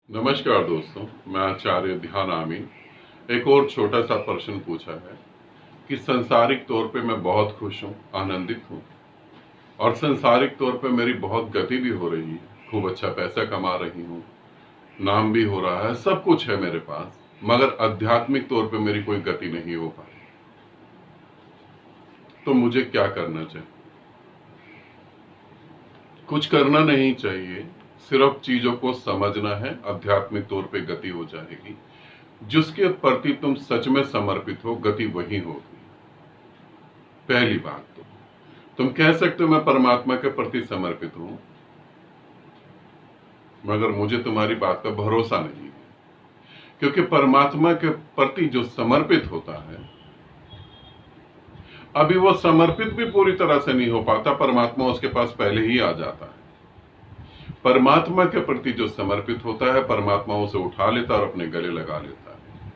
नमस्कार दोस्तों, मैं आचार्य ध्यान आमीन। एक और छोटा सा प्रश्न पूछा है कि सांसारिक तौर पे मैं बहुत खुश हूँ, आनंदित हूँ और सांसारिक तौर पे मेरी बहुत गति भी हो रही है, खूब अच्छा पैसा कमा रही हूँ, नाम भी हो रहा है, सब कुछ है मेरे पास, मगर आध्यात्मिक तौर पे मेरी कोई गति नहीं हो पाई। तो मुझे क्या करना चाहिए? कुछ करना नहीं चाहिए, सिर्फ चीजों को समझना है, आध्यात्मिक तौर पे गति हो जाएगी। जिसके प्रति तुम सच में समर्पित हो, गति वही होगी। पहली बात तो तुम कह सकते हो मैं परमात्मा के प्रति समर्पित हूं, मगर मुझे तुम्हारी बात का भरोसा नहीं है, क्योंकि परमात्मा के प्रति जो समर्पित होता है, अभी वो समर्पित भी पूरी तरह से नहीं हो पाता, परमात्मा उसके पास पहले ही आ जाता है। परमात्मा के प्रति जो समर्पित होता है, परमात्मा उसे उठा लेता और अपने गले लगा लेता है।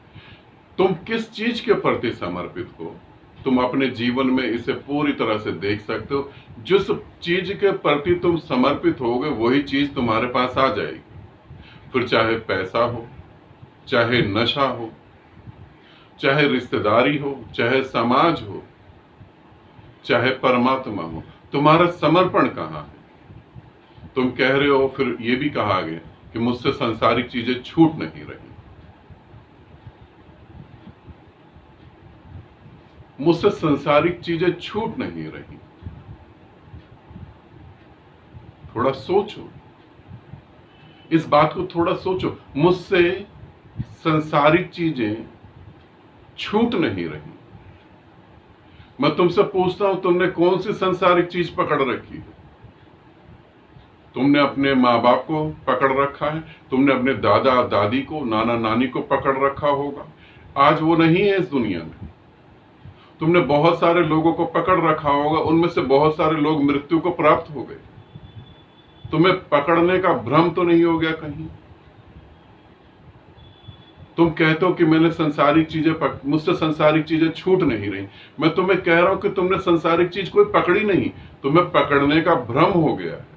तुम किस चीज के प्रति समर्पित हो, तुम अपने जीवन में इसे पूरी तरह से देख सकते हो। जिस चीज के प्रति तुम समर्पित होगे, वही चीज तुम्हारे पास आ जाएगी। फिर चाहे पैसा हो, चाहे नशा हो, चाहे रिश्तेदारी हो, चाहे समाज हो, चाहे परमात्मा हो, तुम्हारा समर्पण कहाँ है? तुम कह रहे हो, फिर ये भी कहा गया कि मुझसे सांसारिक चीजें छूट नहीं रही, मुझसे सांसारिक चीजें छूट नहीं रही। थोड़ा सोचो, इस बात को थोड़ा सोचो। मुझसे सांसारिक चीजें छूट नहीं रही। मैं तुमसे पूछता हूं, तुमने कौन सी सांसारिक चीज पकड़ रखी है? तुमने अपने माँ बाप को पकड़ रखा है, तुमने अपने दादा दादी को, नाना नानी को पकड़ रखा होगा। आज वो नहीं है इस दुनिया में। तुमने बहुत सारे लोगों को पकड़ रखा होगा, उनमें से बहुत सारे लोग मृत्यु को प्राप्त हो गए। तुम्हें पकड़ने का भ्रम तो नहीं हो गया कहीं? तुम कहते हो कि मैंने सांसारिक चीजें मुझसे सांसारिक चीजें छूट नहीं रही। मैं तुम्हें कह रहा हूं कि तुमने सांसारिक चीज कोई पकड़ी नहीं, तुम्हें पकड़ने का भ्रम हो गया है।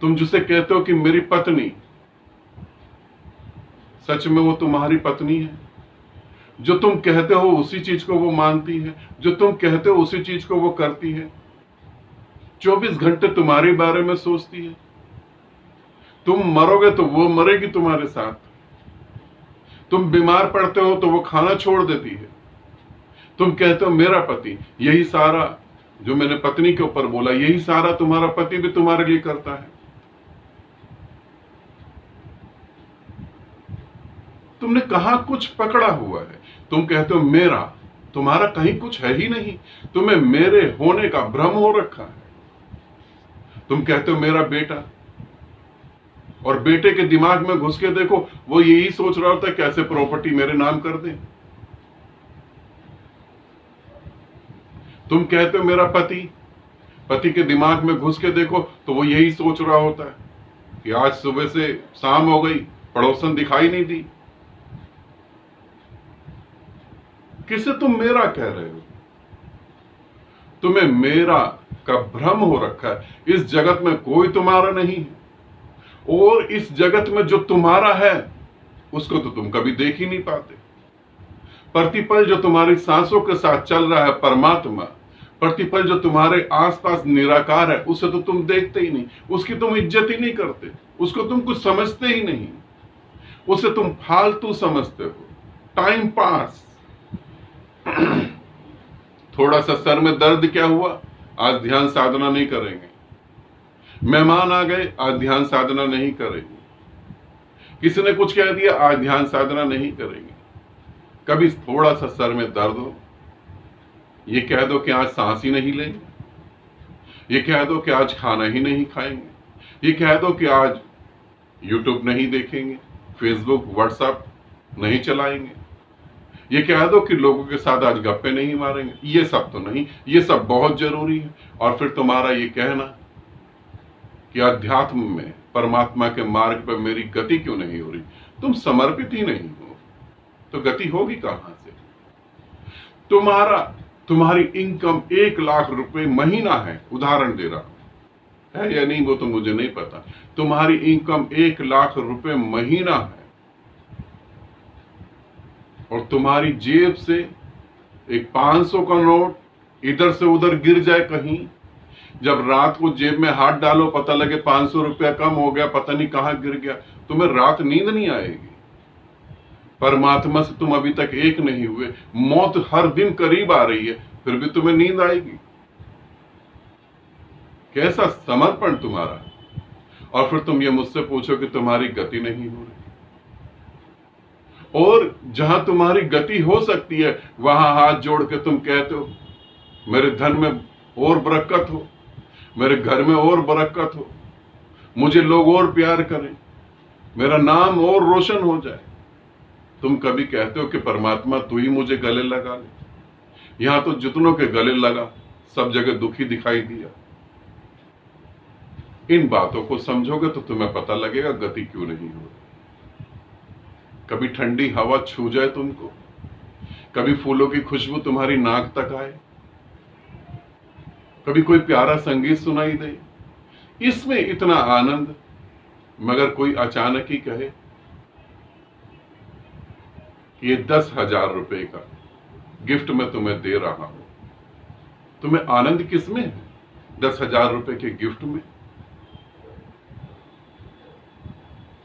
तुम जिसे कहते हो कि मेरी पत्नी, सच में वो तुम्हारी पत्नी है? जो तुम कहते हो उसी चीज को वो मानती है, जो तुम कहते हो उसी चीज को वो करती है, 24 घंटे तुम्हारे बारे में सोचती है। तुम मरोगे तो वो मरेगी तुम्हारे साथ। तुम बीमार पड़ते हो तो वो खाना छोड़ देती है। तुम कहते हो मेरा पति, यही सारा जो मैंने पत्नी के ऊपर बोला, यही सारा तुम्हारा पति भी तुम्हारे लिए करता है। तुमने कहां कुछ पकड़ा हुआ है? तुम कहते हो मेरा, तुम्हारा कहीं कुछ है ही नहीं। तुम्हें मेरे होने का भ्रम हो रखा है। तुम कहते हो मेरा बेटा, और बेटे के दिमाग में घुस के देखो, वो यही सोच रहा होता है कैसे प्रॉपर्टी मेरे नाम कर दे। तुम कहते हो मेरा पति, पति के दिमाग में घुस के देखो तो वो यही सोच रहा होता है कि आज सुबह से शाम हो गई, पड़ोसन दिखाई नहीं दी। किसे तुम मेरा कह रहे हो? तुम्हें मेरा का भ्रम हो रखा है। इस जगत में कोई तुम्हारा नहीं है, और इस जगत में जो तुम्हारा है उसको तो तुम कभी देख ही नहीं पाते। प्रतिपल जो तुम्हारी सांसों के साथ चल रहा है परमात्मा, प्रतिपल जो तुम्हारे आसपास निराकार है, उसे तो तुम देखते ही नहीं, उसकी तुम इज्जत ही नहीं करते, उसको तुम कुछ समझते ही नहीं, उसे तुम फालतू समझते हो, टाइम पास। थोड़ा सा सर में दर्द क्या हुआ, आज ध्यान साधना नहीं करेंगे। मेहमान आ गए, आज ध्यान साधना नहीं करेंगे। किसी ने कुछ कह दिया, आज ध्यान साधना नहीं करेंगे। कभी थोड़ा सा सर में दर्द हो, ये कह दो कि आज सांस ही नहीं लेंगे, ये कह दो कि आज खाना ही नहीं खाएंगे, ये कह दो कि आज यूट्यूब नहीं देखेंगे, फेसबुक व्हाट्सएप नहीं चलाएंगे, ये कह दो कि लोगों के साथ आज गप्पे नहीं मारेंगे। ये सब तो नहीं, ये सब बहुत जरूरी है। और फिर तुम्हारा ये कहना कि अध्यात्म में, परमात्मा के मार्ग पर मेरी गति क्यों नहीं हो रही? तुम समर्पित ही नहीं हो, तो गति होगी कहां से? तुम्हारी इनकम 1 लाख रुपए महीना है, उदाहरण दे रहा है या नहीं वो तो मुझे नहीं पता। तुम्हारी इनकम 1 लाख रुपए महीना है, और तुम्हारी जेब से एक 500 का नोट इधर से उधर गिर जाए कहीं, जब रात को जेब में हाथ डालो पता लगे 500 रुपया कम हो गया, पता नहीं कहां गिर गया, तुम्हें रात नींद नहीं आएगी। परमात्मा से तुम अभी तक एक नहीं हुए, मौत हर दिन करीब आ रही है, फिर भी तुम्हें नींद आएगी? कैसा समर्पण तुम्हारा। और फिर तुम ये मुझसे पूछो कि तुम्हारी गति नहीं हो रही। और जहां तुम्हारी गति हो सकती है वहां हाथ जोड़ के तुम कहते हो मेरे धन में और बरकत हो, मेरे घर में और बरकत हो, मुझे लोग और प्यार करें, मेरा नाम और रोशन हो जाए। तुम कभी कहते हो कि परमात्मा तू ही मुझे गले लगा ले? यहां तो जितनों के गले लगा सब जगह दुखी दिखाई दिया। इन बातों को समझोगे तो तुम्हें पता लगेगा गति क्यों नहीं हो रही। कभी ठंडी हवा छू जाए तुमको, कभी फूलों की खुशबू तुम्हारी नाक तक आए, कभी कोई प्यारा संगीत सुनाई दे, इसमें इतना आनंद, मगर कोई अचानक ही कहे ये 10,000 रुपए का गिफ्ट मैं तुम्हें दे रहा हूं, तुम्हें आनंद किसमें है? 10,000 रुपए के गिफ्ट में?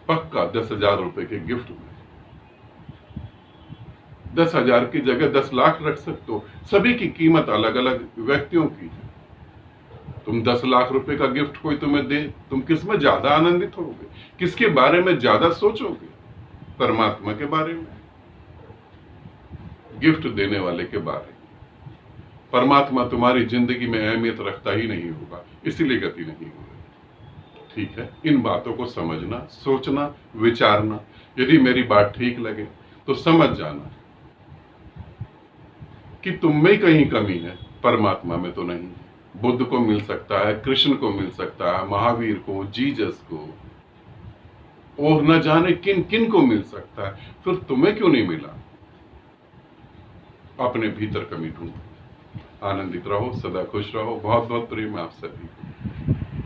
पक्का 10,000 रुपए के गिफ्ट में। 10,000 की जगह 10 लाख रख सकते हो। सभी की कीमत अलग अलग व्यक्तियों की है। तुम 10 लाख रुपए का गिफ्ट कोई तुम्हें दे, तुम किसमें ज्यादा आनंदित होगे? किसके बारे में ज्यादा सोचोगे? परमात्मा के बारे में, गिफ्ट देने वाले के बारे में। परमात्मा तुम्हारी जिंदगी में अहमियत रखता ही नहीं होगा, इसीलिए गति नहीं होगी। ठीक है, इन बातों को समझना, सोचना, विचारना। यदि मेरी बात ठीक लगे तो समझ जाना कि तुम में कहीं कमी है, परमात्मा में तो नहीं। बुद्ध को मिल सकता है, कृष्ण को मिल सकता है, महावीर को, जीसस को, और न जाने किन किन को मिल सकता है, फिर तुम्हें क्यों नहीं मिला? अपने भीतर कमी ढूंढो। आनंदित रहो, सदा खुश रहो। बहुत बहुत प्रेम आप सभी।